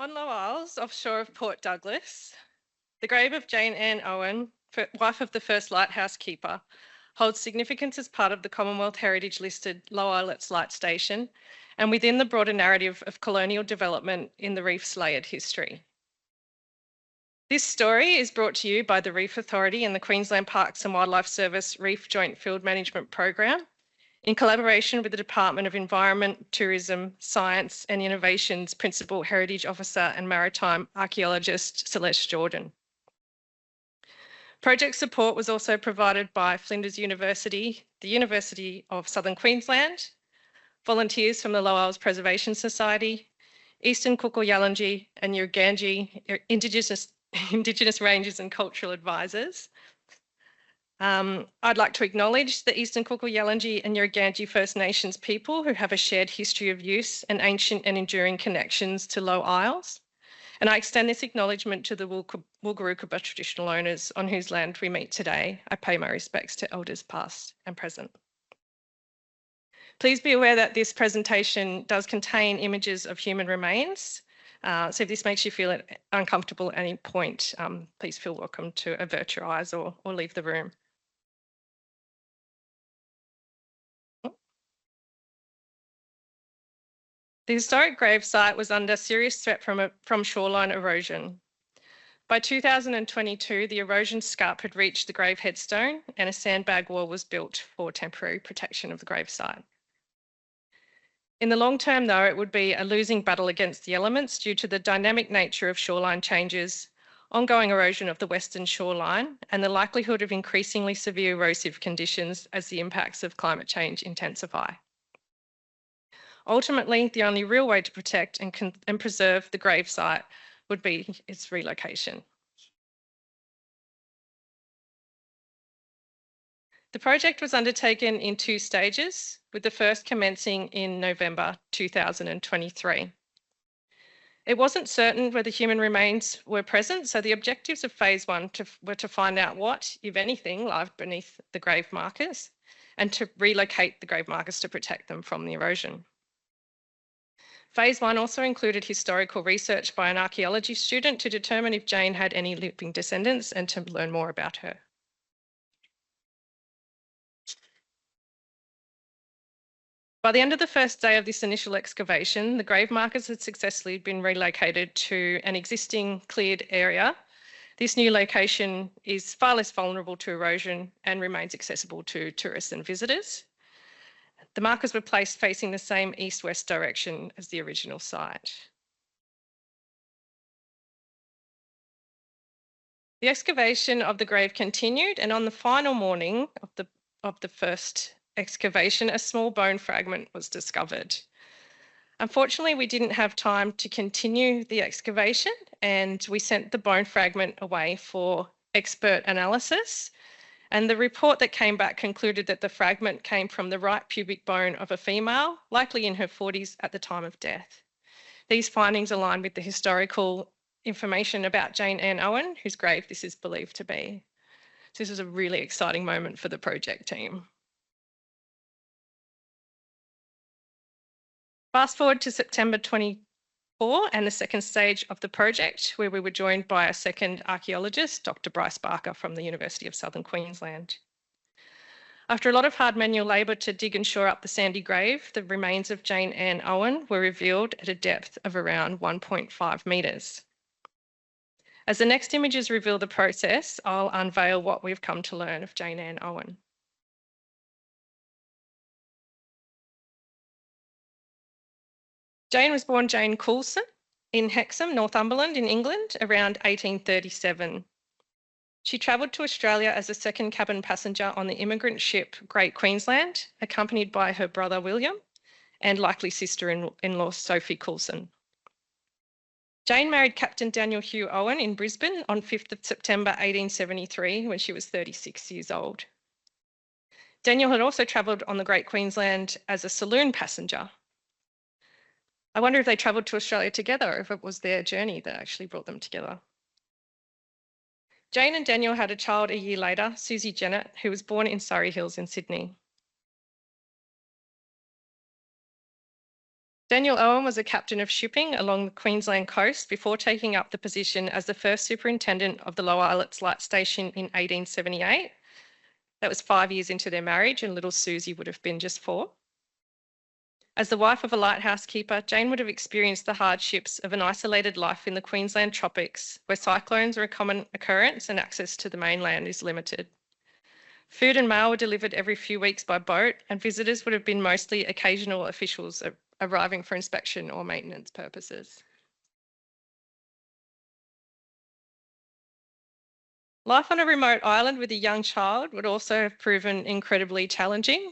On Low Isles, offshore of Port Douglas, the grave of Jane Ann Owen, wife of the first lighthouse keeper, holds significance as part of the Commonwealth-Heritage listed Low Islets Lightstation and within the broader narrative of colonial development in the reef's layered history. This story is brought to you by the Reef Authority and the Queensland Parks and Wildlife Service Reef Joint Field Management Program in collaboration with the Dept of Environment, Tourism, Science and Innovation's Principal Heritage Officer and Maritime Archaeologist Celeste Jordan. Project support was also provided by Flinders University, the University of Southern Queensland, volunteers from the Low Isles Preservation Society, Eastern Kuku-Yalanji and Yurganji Indigenous Rangers and Cultural Advisors. I'd like to acknowledge the Eastern Kuku-Yalanji and Yurganji First Nations people who have a shared history of use and ancient and enduring connections to Low Isles. And I extend this acknowledgement to the Wulgurukaba traditional owners on whose land we meet today. I pay my respects to elders past and present. Please be aware that this presentation does contain images of human remains. So if this makes you feel uncomfortable at any point, please feel welcome to avert your eyes or leave the room. The historic gravesite was under serious threat from shoreline erosion. By 2022, the erosion scarp had reached the grave headstone and a sandbag wall was built for temporary protection of the gravesite. In the long term, though, it would be a losing battle against the elements due to the dynamic nature of shoreline changes, ongoing erosion of the western shoreline, and the likelihood of increasingly severe erosive conditions as the impacts of climate change intensify. Ultimately, the only real way to protect and preserve the gravesite would be its relocation. The project was undertaken in 2 stages, with the first commencing in November 2023. It wasn't certain whether human remains were present, so the objectives of phase 1 were to find out what, if anything, lived beneath the grave markers and to relocate the grave markers to protect them from the erosion. Phase 1 also included historical research by an archaeology student to determine if Jane had any living descendants and to learn more about her. By the end of the first day of this initial excavation, the grave markers had successfully been relocated to an existing cleared area. This new location is far less vulnerable to erosion and remains accessible to tourists and visitors. The markers were placed facing the same east-west direction as the original site. The excavation of the grave continued, and on the final morning of the first excavation, a small bone fragment was discovered. Unfortunately, we didn't have time to continue the excavation, and we sent the bone fragment away for expert analysis. And the report that came back concluded that the fragment came from the right pubic bone of a female, likely in her 40s at the time of death. These findings align with the historical information about Jane Ann Owen, whose grave this is believed to be. So this is a really exciting moment for the project team. Fast forward to September 24 and the second stage of the project, where we were joined by a second archaeologist, Dr. Bryce Barker from the University of Southern Queensland. After a lot of hard manual labour to dig and shore up the sandy grave, the remains of Jane Ann Owen were revealed at a depth of around 1.5 metres. As the next images reveal the process, I'll unveil what we've come to learn of Jane Ann Owen. Jane was born Jane Coulson in Hexham, Northumberland in England around 1837. She travelled to Australia as a second cabin passenger on the immigrant ship Great Queensland, accompanied by her brother William and likely sister-in-law Sophie Coulson. Jane married Captain Daniel Hugh Owen in Brisbane on 5th of September 1873 when she was 36 years old. Daniel had also travelled on the Great Queensland as a saloon passenger. I wonder if they travelled to Australia together or if it was their journey that actually brought them together. Jane and Daniel had a child a year later, Susie Jennett, who was born in Surrey Hills in Sydney. Daniel Owen was a captain of shipping along the Queensland coast before taking up the position as the first superintendent of the Low Islets Lightstation in 1878. That was 5 years into their marriage, and little Susie would have been just 4. As the wife of a lighthouse keeper, Jane would have experienced the hardships of an isolated life in the Queensland tropics, where cyclones are a common occurrence and access to the mainland is limited. Food and mail were delivered every few weeks by boat, and visitors would have been mostly occasional officials arriving for inspection or maintenance purposes. Life on a remote island with a young child would also have proven incredibly challenging.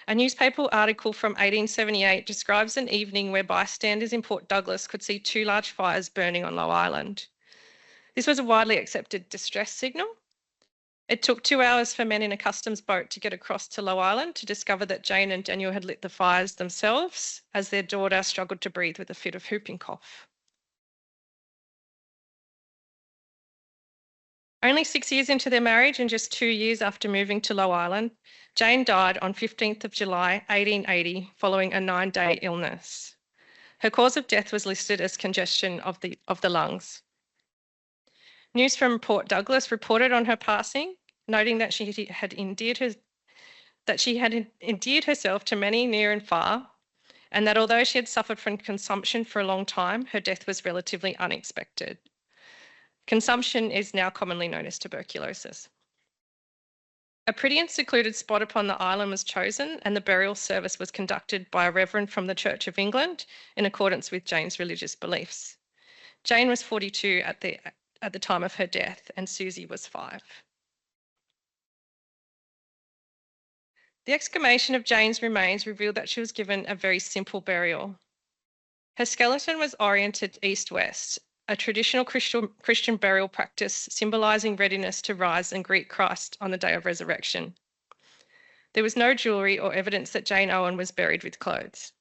A newspaper article from 1878 describes an evening where bystanders in Port Douglas could see 2 large fires burning on Low Island. This was a widely accepted distress signal. It took 2 hours for men in a customs boat to get across to Low Island to discover that Jane and Daniel had lit the fires themselves as their daughter struggled to breathe with a fit of whooping cough. Only 6 years into their marriage and just 2 years after moving to Low Island, Jane died on 15th of July 1880 following a 9-day illness. Her cause of death was listed as congestion of the lungs. News from Port Douglas reported on her passing, noting that she had endeared herself to many near and far, and that although she had suffered from consumption for a long time, her death was relatively unexpected. Consumption is now commonly known as tuberculosis. A pretty and secluded spot upon the island was chosen, and the burial service was conducted by a reverend from the Church of England in accordance with Jane's religious beliefs. Jane was 42 at the time of her death, and Susie was 5. The exhumation of Jane's remains revealed that she was given a very simple burial. Her skeleton was oriented east-west, a traditional Christian burial practice symbolising readiness to rise and greet Christ on the day of resurrection. There was no jewellery or evidence that Jane Owen was buried with clothes.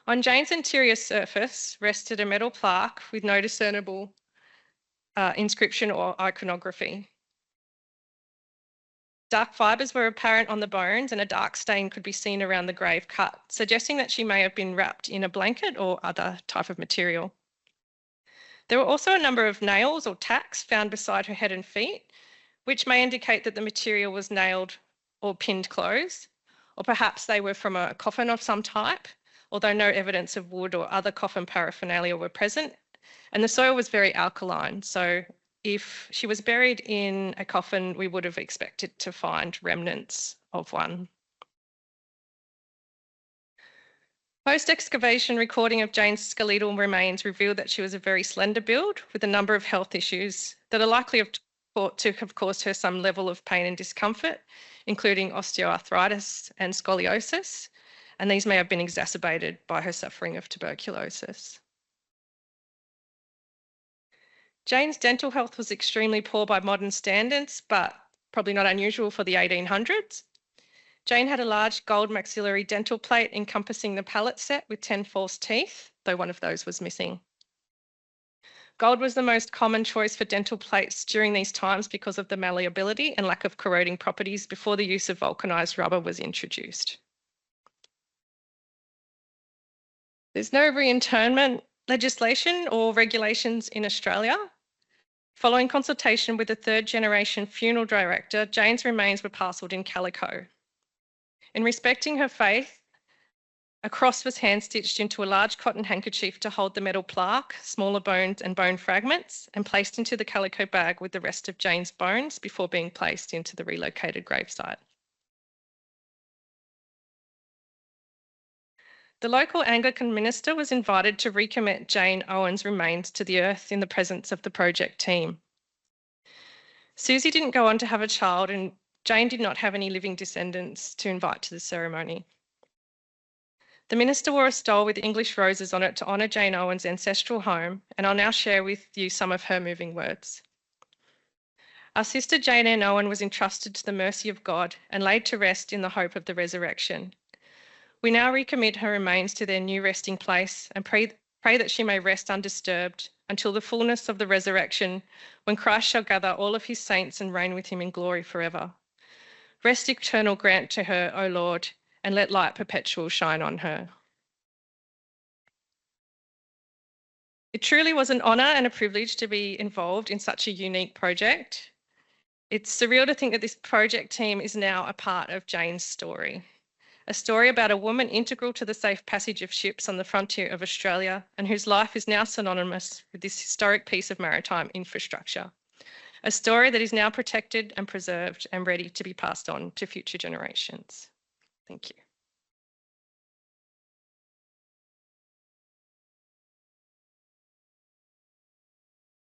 On Jane's interior surface rested a metal plaque with no discernible inscription or iconography. Dark fibres were apparent on the bones and a dark stain could be seen around the grave cut, suggesting that she may have been wrapped in a blanket or other type of material. There were also a number of nails or tacks found beside her head and feet, which may indicate that the material was nailed or pinned closed, or perhaps they were from a coffin of some type, although no evidence of wood or other coffin paraphernalia were present, and the soil was very alkaline, so if she was buried in a coffin, we would have expected to find remnants of one. Post-excavation recording of Jane's skeletal remains revealed that she was a very slender build with a number of health issues that are likely to have caused her some level of pain and discomfort, including osteoarthritis and scoliosis, and these may have been exacerbated by her suffering of tuberculosis. Jane's dental health was extremely poor by modern standards, but probably not unusual for the 1800s. Jane had a large gold maxillary dental plate encompassing the palate set with 10 false teeth, though one of those was missing. Gold was the most common choice for dental plates during these times because of the malleability and lack of corroding properties before the use of vulcanised rubber was introduced. There's no reinterment legislation or regulations in Australia. Following consultation with a 3rd-generation funeral director, Jane's remains were parcelled in calico. In respecting her faith, a cross was hand-stitched into a large cotton handkerchief to hold the metal plaque, smaller bones and bone fragments, and placed into the calico bag with the rest of Jane's bones before being placed into the relocated gravesite. The local Anglican minister was invited to recommit Jane Owen's remains to the earth in the presence of the project team. Susie didn't go on to have a child, and Jane did not have any living descendants to invite to the ceremony. The minister wore a stole with English roses on it to honour Jane Owen's ancestral home, and I'll now share with you some of her moving words. Our sister Jane Ann Owen was entrusted to the mercy of God and laid to rest in the hope of the resurrection. We now recommit her remains to their new resting place and pray that she may rest undisturbed until the fullness of the resurrection, when Christ shall gather all of his saints and reign with him in glory forever. Rest eternal grant to her, O Lord, and let light perpetual shine on her. It truly was an honour and a privilege to be involved in such a unique project. It's surreal to think that this project team is now a part of Jane's story. A story about a woman integral to the safe passage of ships on the frontier of Australia and whose life is now synonymous with this historic piece of maritime infrastructure. A story that is now protected and preserved and ready to be passed on to future generations. Thank you.